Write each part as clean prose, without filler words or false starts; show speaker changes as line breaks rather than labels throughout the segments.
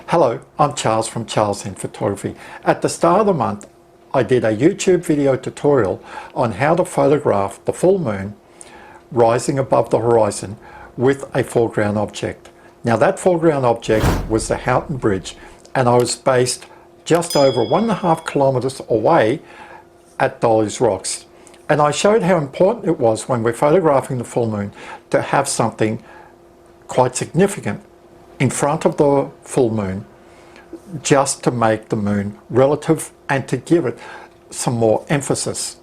Hello, I'm Charles from Charles in Photography. At the start of the month, I did a YouTube video tutorial on how to photograph the full moon rising above the horizon with a foreground object. Now that foreground object was the Houghton Bridge, and I was based just over 1.5 kilometers away at Dolly's Rocks. And I showed how important it was when we're photographing the full moon to have something quite significant in front of the full moon, just to make the moon relative and to give it some more emphasis.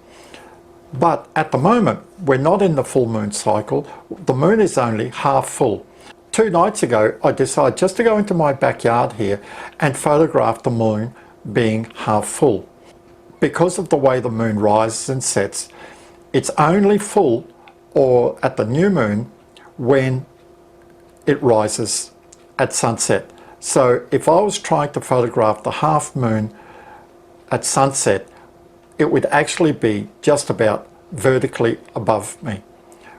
But at the moment, we're not in the full moon cycle. The moon is only half full. 2 nights ago, I decided just to go into my backyard here and photograph the moon being half full. Because of the way the moon rises and sets, it's only full or at the new moon when it rises at sunset. So if I was trying to photograph the half moon at sunset, it would actually be just about vertically above me,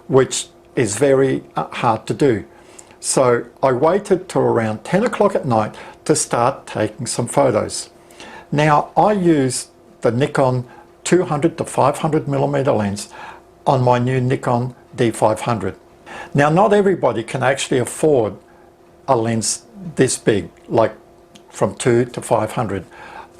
which is very hard to do. So I waited till around 10 o'clock at night to start taking some photos. Now I use the Nikon 200 to 500 millimeter lens on my new Nikon D500. Now not everybody can actually afford a lens this big, like from 2 to 500.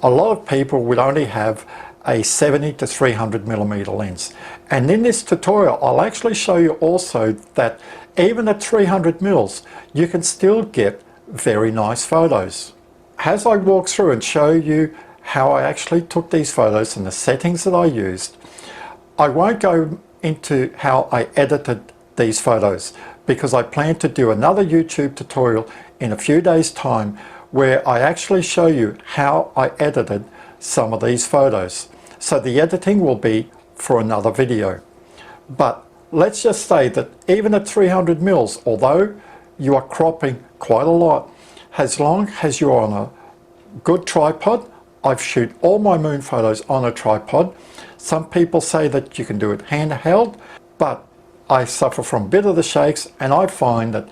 A lot of people would only have a 70 to 300 millimeter lens. And in this tutorial, I'll actually show you also that even at 300 mils, you can still get very nice photos. As I walk through and show you how I actually took these photos and the settings that I used, I won't go into how I edited these photos, because I plan to do another YouTube tutorial in a few days' time where I actually show you how I edited some of these photos. So the editing will be for another video. But let's just say that even at 300 mils, although you are cropping quite a lot, as long as you're on a good tripod, I've shoot all my moon photos on a tripod. Some people say that you can do it handheld, but I suffer from a bit of the shakes, and I find that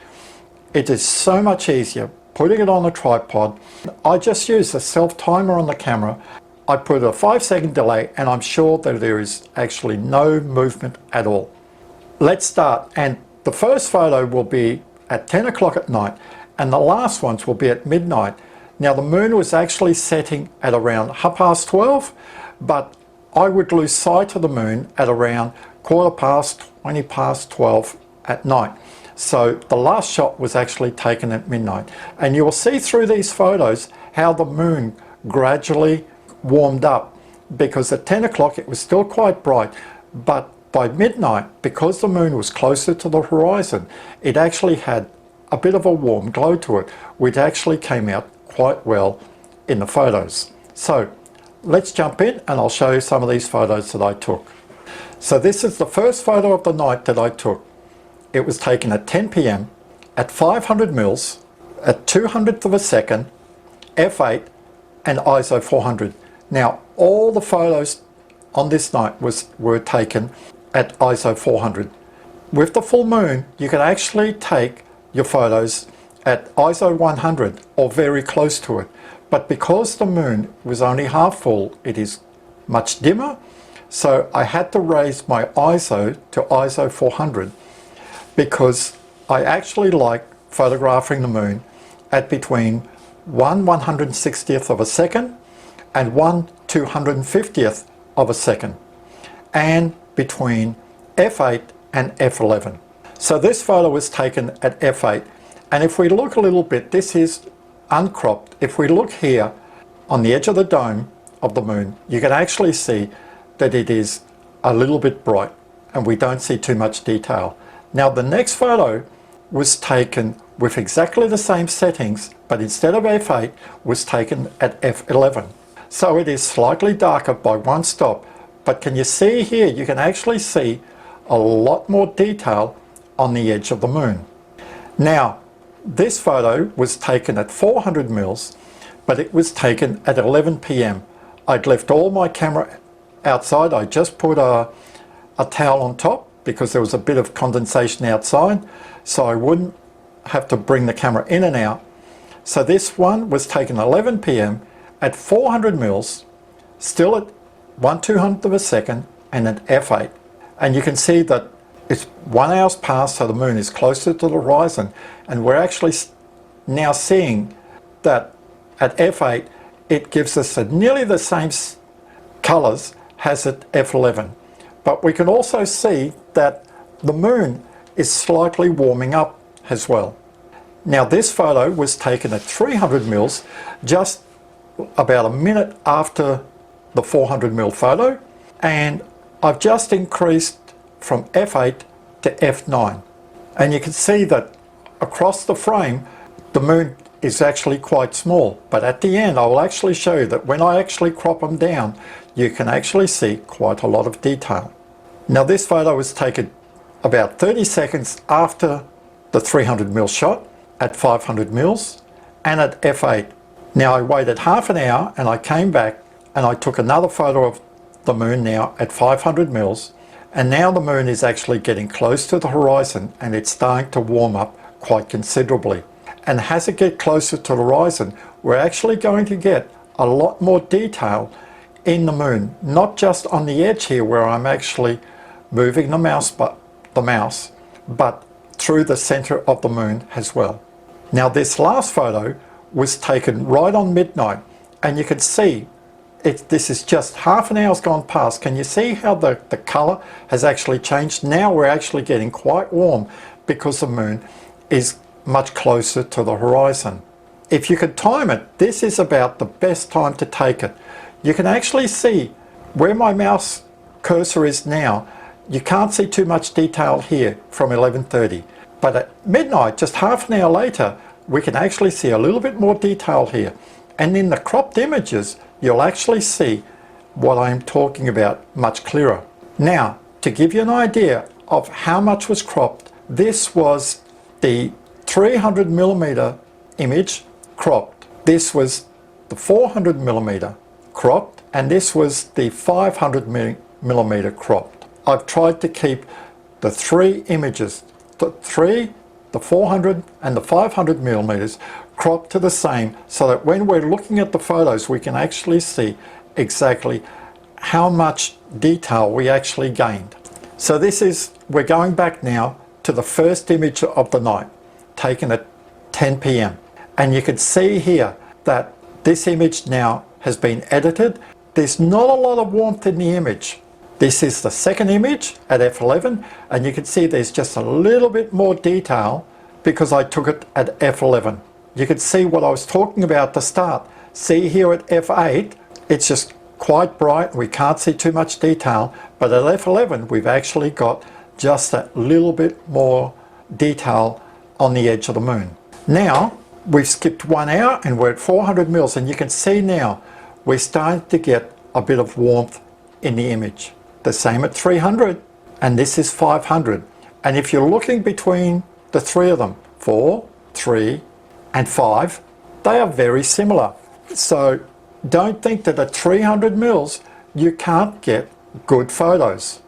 it is so much easier putting it on a tripod. I just use the self timer on the camera. I put a 5-second delay, and I'm sure that there is actually no movement at all. Let's start, and the first photo will be at 10 o'clock at night, and the last ones will be at midnight. Now the moon was actually setting at around 12:30, but I would lose sight of the moon at around 12:15 at night. So the last shot was actually taken at midnight. And you will see through these photos how the moon gradually warmed up, because at 10 o'clock it was still quite bright, but by midnight, because the moon was closer to the horizon, it actually had a bit of a warm glow to it, which actually came out quite well in the photos. So let's jump in and I'll show you some of these photos that I took. So this is the first photo of the night that I took. It was taken at 10 p.m. at 500 mils, at 200th of a second, f8 and ISO 400. Now all the photos on this night were taken at ISO 400. With the full moon, you can actually take your photos at ISO 100 or very close to it. But because the moon was only half full, it is much dimmer. So I had to raise my ISO to ISO 400, because I actually like photographing the moon at between 1/160th of a second and 1/250th of a second, and between f8 and f11. So this photo was taken at f8, and if we look a little bit, this is uncropped. If we look here on the edge of the dome of the moon, you can actually see that it is a little bit bright and we don't see too much detail. Now the next photo was taken with exactly the same settings, but instead of f8 was taken at f11. So it is slightly darker by one stop, but can you see here, you can actually see a lot more detail on the edge of the moon. Now this photo was taken at 400 mils, but it was taken at 11 p.m. I'd left all my camera outside. I just put a towel on top because there was a bit of condensation outside, so I wouldn't have to bring the camera in and out. So this one was taken 11 p.m. at 400 mils, still at 1/200th of a second and at f8. And you can see that it's 1 hour's passed, so the moon is closer to the horizon, and we're actually now seeing that at f8 it gives us nearly the same colours as at f11. But we can also see that the moon is slightly warming up as well. Now this photo was taken at 300 mils, just about a minute after the 400 mil photo, and I've just increased from f8 to f9, and you can see that across the frame the moon is actually quite small, but at the end I will actually show you that when I actually crop them down you can actually see quite a lot of detail. Now this photo was taken about 30 seconds after the 300 mil shot at 500 mils and at f8. Now I waited half an hour and I came back and I took another photo of the moon now at 500 mils, and now the moon is actually getting close to the horizon and it's starting to warm up quite considerably. And as it gets closer to the horizon, we're actually going to get a lot more detail in the moon, not just on the edge here where I'm actually moving the mouse, but through the center of the moon as well. Now this last photo was taken right on midnight, and you can see this is just half an hour's gone past. Can you see how the color has actually changed? Now we're actually getting quite warm because the moon is much closer to the horizon. If you could time it, this is about the best time to take it. You can actually see where my mouse cursor is now. You can't see too much detail here from 11:30, but at midnight, just half an hour later, we can actually see a little bit more detail here. And in the cropped images, you'll actually see what I'm talking about much clearer. Now, to give you an idea of how much was cropped, this was the 300 millimeter image cropped. This was the 400 millimeter cropped, and this was the 500 millimeter cropped. I've tried to keep the three images, the 400 and the 500 millimeters cropped to the same, so that when we're looking at the photos we can actually see exactly how much detail we actually gained. So we're going back now to the first image of the night, taken at 10 p.m. and you can see here that this image now has been edited. There's not a lot of warmth in the image. This is the second image at f11, and you can see there's just a little bit more detail because I took it at f11. You can see what I was talking about at the start. See here at f8, it's just quite bright. We can't see too much detail, but at f11 we've actually got just that little bit more detail on the edge of the moon. Now we've skipped 1 hour and we're at 400 mils, and you can see now we're starting to get a bit of warmth in the image. The same at 300, and this is 500. And if you're looking between the three of them, 4, 3 and 5, they are very similar. So don't think that at 300 mils you can't get good photos.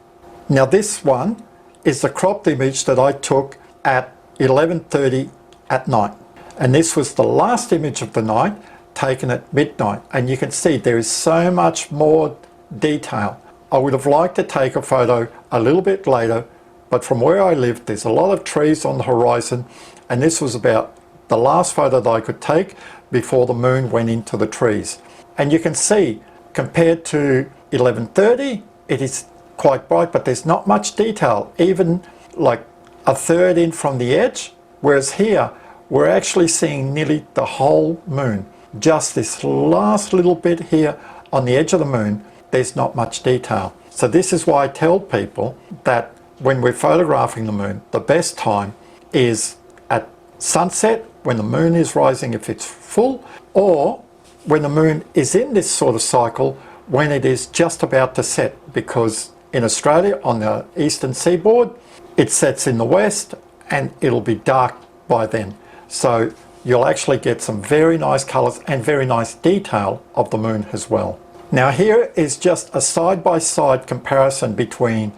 Now this one is the cropped image that I took at 11:30 at night, and this was the last image of the night taken at midnight, and you can see there is so much more detail. I would have liked to take a photo a little bit later, but from where I live there's a lot of trees on the horizon, and this was about the last photo that I could take before the moon went into the trees. And you can see compared to 11:30 it is quite bright, but there's not much detail, even like a third in from the edge, whereas here we're actually seeing nearly the whole moon. Just this last little bit here on the edge of the moon, there's not much detail. So this is why I tell people that when we're photographing the moon, the best time is at sunset when the moon is rising if it's full, or when the moon is in this sort of cycle when it is just about to set, because in Australia on the eastern seaboard it sets in the west and it'll be dark by then. So you'll actually get some very nice colours and very nice detail of the moon as well. Now here is just a side-by-side comparison between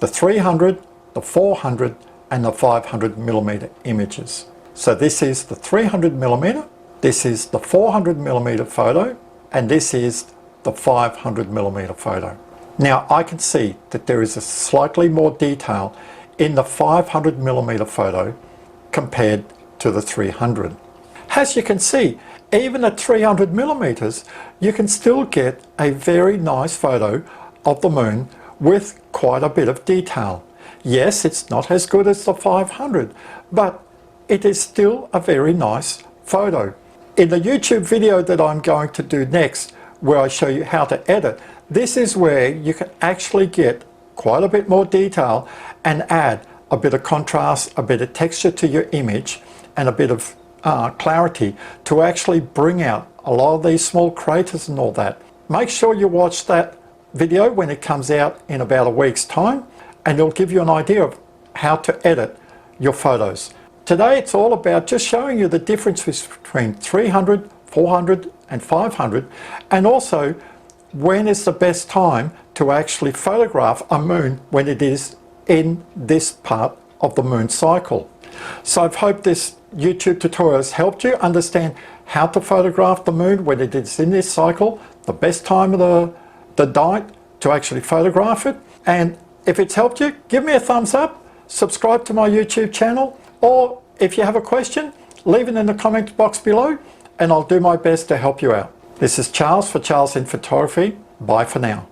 the 300, the 400 and the 500 millimeter images. So this is the 300 millimeter, This is the 400mm photo, and this is the 500mm photo. Now I can see that there is a slightly more detail in the 500mm photo compared to the 300. As you can see, even at 300mm, you can still get a very nice photo of the moon with quite a bit of detail. Yes, it's not as good as the 500, but it is still a very nice photo. In the YouTube video that I'm going to do next, where I show you how to edit, this is where you can actually get quite a bit more detail and add a bit of contrast, a bit of texture to your image, and a bit of clarity to actually bring out a lot of these small craters and all that. Make sure you watch that video when it comes out in about a week's time, and it'll give you an idea of how to edit your photos. Today it's all about just showing you the differences between 300, 400 and 500, and also when is the best time to actually photograph a moon when it is in this part of the moon cycle. So I hope this YouTube tutorial has helped you understand how to photograph the moon when it is in this cycle, the best time of the night to actually photograph it. And if it's helped you, give me a thumbs up, subscribe to my YouTube channel, or if you have a question, leave it in the comment box below and I'll do my best to help you out. This is Charles for Charles in Photography. Bye for now.